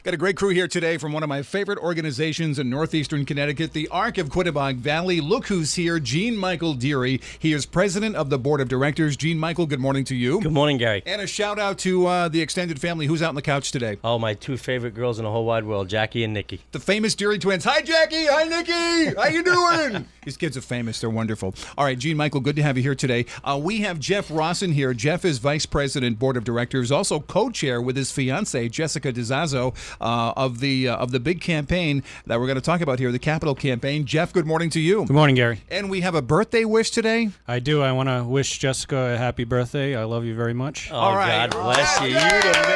Got a great crew here today from one of my favorite organizations in northeastern Connecticut, the Arc of Quinebaug Valley. Look who's here, Gene Michael Deary. He is president of the board of directors. Gene Michael, good morning to you. Good morning, Gary. And a shout out to the extended family. Who's out on the couch today? Oh, my two favorite girls in the whole wide world, Jackie and Nikki. The famous Deary twins. Hi, Jackie. Hi, Nikki. How you doing? These kids are famous. They're wonderful. All right, Gene Michael, good to have you here today. We have Jeff Rawson here. Jeff is vice president, board of directors, also co-chair with his fiancee, Jessica DiZazzo, of the big campaign that we're going to talk about here, the Capital Campaign. Jeff, good morning to you. Good morning, Gary. And we have a birthday wish today. I do. I want to wish Jessica a happy birthday. I love you very much. Oh, all right. God bless you. You the man.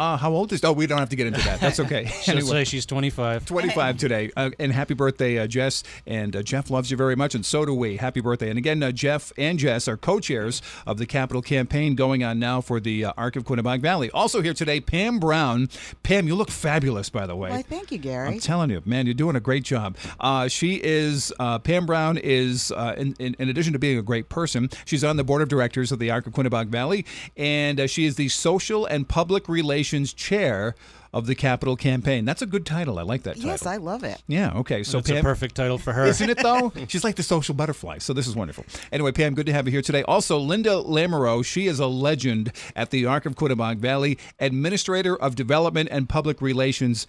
How old is? Oh, we don't have to get into that. That's okay. She'll say she's 25. 25 today. And happy birthday, Jess. And Jeff loves you very much, and so do we. Happy birthday. And again, Jeff and Jess are co-chairs of the Capital Campaign going on now for the Arc of Quinebaug Valley. Also here today, Pam Brown. Pam, you look fabulous, by the way. Why, thank you, Gary. I'm telling you, man, you're doing a great job. Pam Brown is, in addition to being a great person, she's on the board of directors of the Arc of Quinebaug Valley, and she is the social and public relations chair of the Capital Campaign. That's a good title. I like that title. Yes, I love it. Yeah, okay. So That's Pam, a perfect title for her. isn't it, though? She's like the social butterfly, so this is wonderful. Anyway, Pam, good to have you here today. Also, Linda Lamoureux, she is a legend at the Arc of Quinebaug Valley, Administrator of Development and Public Relations.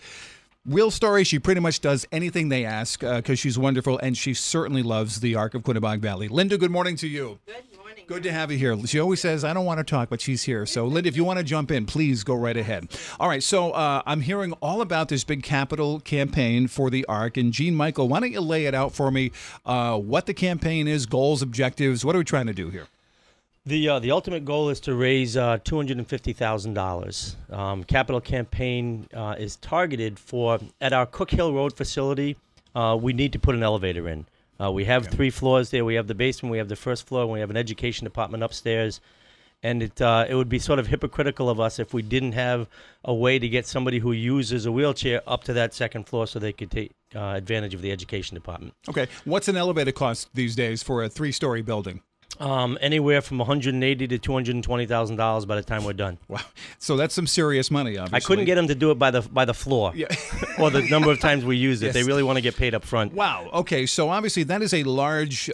Real story, she pretty much does anything they ask because she's wonderful, and she certainly loves the Arc of Quinebaug Valley. Linda, good morning to you. Good morning. Good to have you here. She always says, I don't want to talk, but she's here. So, Linda, if you want to jump in, please go right ahead. All right, so I'm hearing all about this big capital campaign for the Arc. And, Gene Michael, why don't you lay it out for me, what the campaign is, goals, objectives, what are we trying to do here? The ultimate goal is to raise $250,000. Capital Campaign is targeted for, at our Cook Hill Road facility, we need to put an elevator in. We have 3 floors there. We have the basement, we have the first floor, and we have an education department upstairs. And it would be sort of hypocritical of us if we didn't have a way to get somebody who uses a wheelchair up to that second floor so they could take advantage of the education department. Okay. What's an elevator cost these days for a 3-story building? Anywhere from $180,000 to $220,000 by the time we're done. Wow. So that's some serious money, obviously. I couldn't get them to do it by the floor, yeah. or the number of times we use it. Yes. They really want to get paid up front. Wow. Okay. So obviously that is a large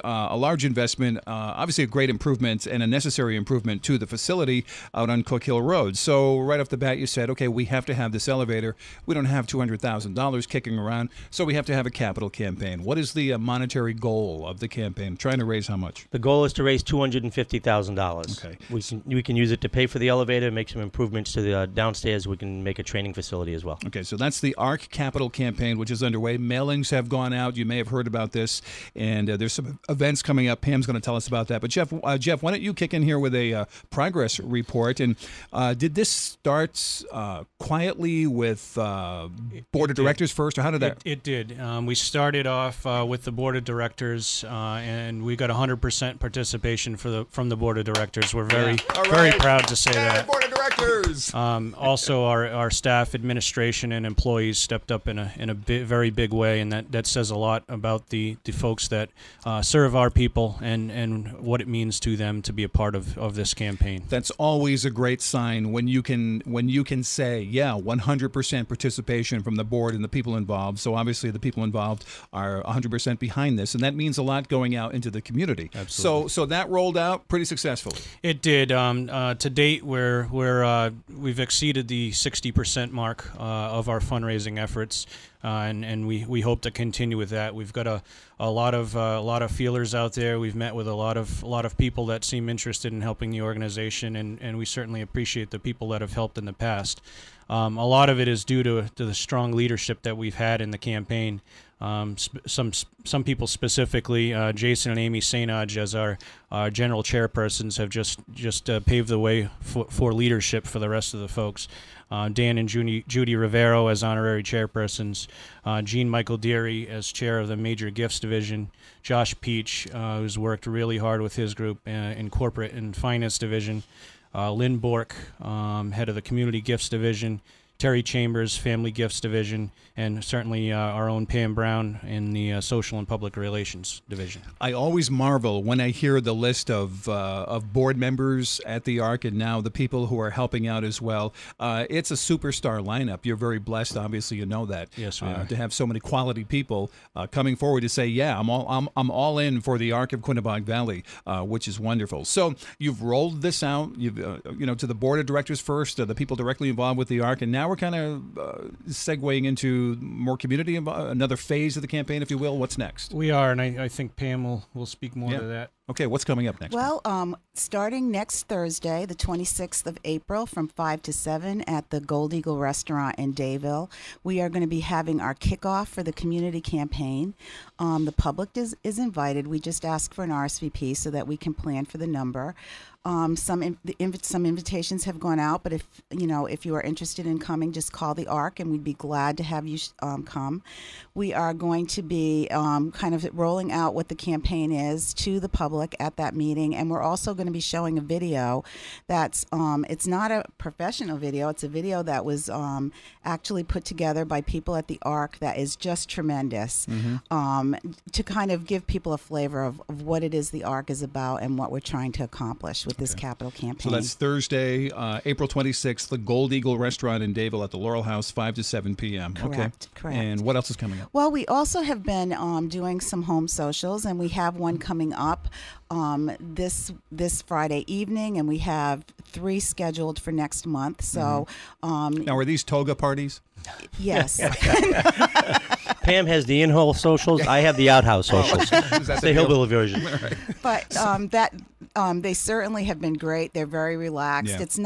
investment. Obviously a great improvement and a necessary improvement to the facility out on Cook Hill Road. So right off the bat, you said, okay, we have to have this elevator. We don't have $200,000 kicking around, so we have to have a capital campaign. What is the monetary goal of the campaign? Trying to raise how much? The goal is to raise $250,000. Okay. We can use it to pay for the elevator, make some improvements to the downstairs. We can make a training facility as well. Okay, so that's the ARC Capital Campaign, which is underway. Mailings have gone out. You may have heard about this, and there's some events coming up. Pam's going to tell us about that. But Jeff, why don't you kick in here with a progress report? And did this start quietly with board of directors first, or how did that? It did. We started off with the board of directors, and we got 100% participation from the board of directors. We're very proud to say that. Board of directors. Also, our staff, administration, and employees stepped up in a very big way, and that says a lot about the folks that serve our people and what it means to them to be a part of this campaign. That's always a great sign when you can say, yeah, 100% participation from the board and the people involved. So obviously the people involved are 100% behind this, and that means a lot going out into the community. Absolutely. So that rolled out pretty successfully. It did. To date, we've exceeded the 60% mark of our fundraising efforts, and we hope to continue with that. We've got a lot of feelers out there. We've met with a lot of people that seem interested in helping the organization, and we certainly appreciate the people that have helped in the past. A lot of it is due to the strong leadership that we've had in the campaign. Some people specifically, Jason and Amy Sainage as our general chairpersons have just paved the way for leadership for the rest of the folks. Dan and Judy Rivero as honorary chairpersons, Gene Michael Deary as chair of the Major Gifts Division, Josh Peach, who's worked really hard with his group in Corporate and Finance Division, Lynn Bork, head of the Community Gifts Division, Terry Chambers Family Gifts Division, and certainly our own Pam Brown in the Social and Public Relations Division. I always marvel when I hear the list of board members at the Arc, and now the people who are helping out as well. It's a superstar lineup. You're very blessed, obviously, you know that. Yes, we are. To have so many quality people coming forward to say, yeah, I'm all in for the Arc of Quinebaug Valley, which is wonderful. So you've rolled this out, you've to the board of directors first, the people directly involved with the Arc, and now we're kind of segueing into more community, another phase of the campaign, if you will. What's next? We are, and I think Pam will speak more to that. Okay, what's coming up next? Well, starting next Thursday, the 26th of April, from 5 to 7 at the Gold Eagle Restaurant in Dayville, we are going to be having our kickoff for the community campaign. The public is invited. We just ask for an RSVP so that we can plan for the number. Some invitations have gone out, but if you are interested in coming, just call the Arc, and we'd be glad to have you come. We are going to be kind of rolling out what the campaign is to the public at that meeting, and we're also going to be showing a video that's it's not a professional video. It's a video that was actually put together by people at the Arc that is just tremendous, to kind of give people a flavor of what it is the Arc is about and what we're trying to accomplish with this capital campaign. So that's Thursday, April 26th, the Gold Eagle Restaurant in Dayville at the Laurel House, 5 to 7 p.m. Correct. And what else is coming up? Well, we also have been doing some home socials, and we have one coming up this Friday evening, and we have 3 scheduled for next month. So now, are these toga parties? Yes. Pam has the in-house socials. I have the out-house socials. That's the hillbilly version. Right. But they certainly have been great. They're very relaxed. Yeah. It's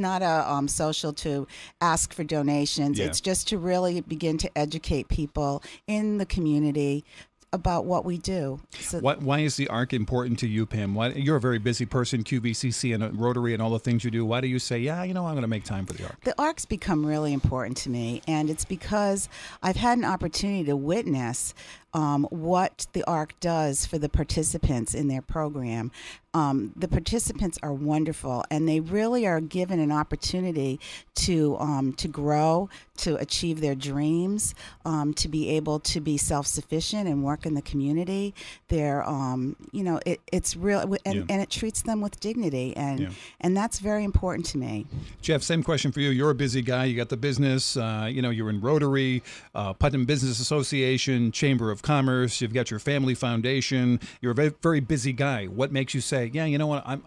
not a social to ask for donations. Yeah. It's just to really begin to educate people in the community about what we do. So Why is the Arc important to you, Pam? You're a very busy person, QVCC and Rotary and all the things you do. Why do you say, I'm going to make time for the Arc? The Arc's become really important to me, and it's because I've had an opportunity to witness what the Arc does for the participants in their program. The participants are wonderful, and they really are given an opportunity to grow, to achieve their dreams, to be able to be self-sufficient and work in the community. They're, it's real, and it treats them with dignity, and that's very important to me. Jeff, same question for you. You're a busy guy. You got the business. You're in Rotary, Putnam Business Association, Chamber of Commerce. You've got your family foundation. You're a very, very busy guy. What makes you say, you know what, I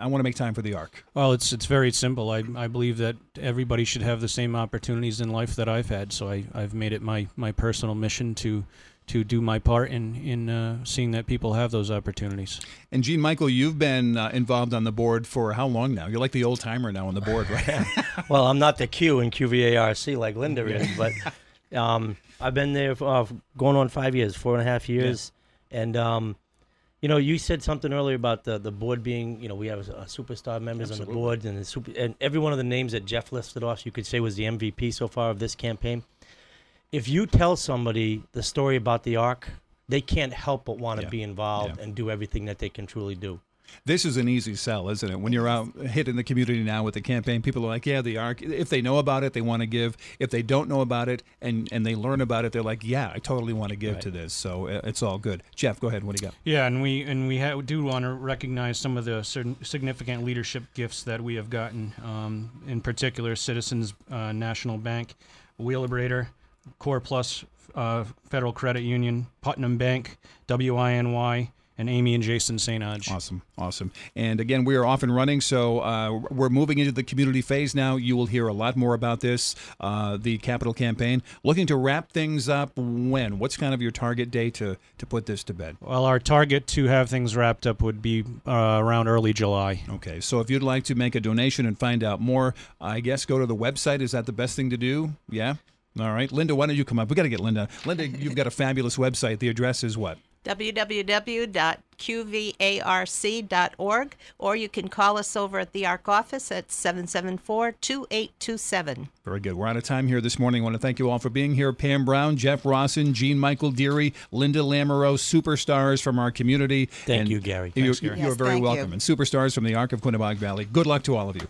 want to make time for the Arc? Well, it's very simple. I believe that everybody should have the same opportunities in life that I've had. So I've made it my personal mission to do my part in seeing that people have those opportunities. And Gene Michael, you've been involved on the board for how long now? You're like the old timer now on the board, right? Well, I'm not the Q in QVARC like Linda is, but I've been there for going on 5 years, 4.5 years, and you said something earlier about the board being, we have superstar members on the board, and every one of the names that Jeff listed off, you could say was the MVP so far of this campaign. If you tell somebody the story about the Arc, they can't help but want to be involved and do everything that they can truly do. This is an easy sell, isn't it? When you're out hitting the community now with the campaign, people are like, the Arc. If they know about it, they want to give. If they don't know about it and they learn about it, they're like, I totally want to give to this. So it's all good. Jeff, go ahead. What do you got? Yeah, and we do want to recognize some of the significant leadership gifts that we have gotten. In particular, Citizens National Bank, Wheelabrator, Core Plus Federal Credit Union, Putnam Bank, WINY, and Amy and Jason St. Odge. Awesome. And again, we are off and running, so we're moving into the community phase now. You will hear a lot more about this, the capital campaign. Looking to wrap things up when? What's kind of your target date to put this to bed? Well, our target to have things wrapped up would be around early July. Okay, so if you'd like to make a donation and find out more, I guess go to the website. Is that the best thing to do? Yeah? All right. Linda, why don't you come up? We got to get Linda. Linda, you've got a fabulous website. The address is what? www.qvarc.org, or you can call us over at the Arc office at 774-2827. Very good. We're out of time here this morning. I want to thank you all for being here. Pam Brown, Jeff Rawson, Gene Michael Deary, Linda Lamoureux, superstars from our community. Thank you, Gary. You're Thanks, Gary. very thank welcome. you. And superstars from the Arc of Quinebaug Valley. Good luck to all of you.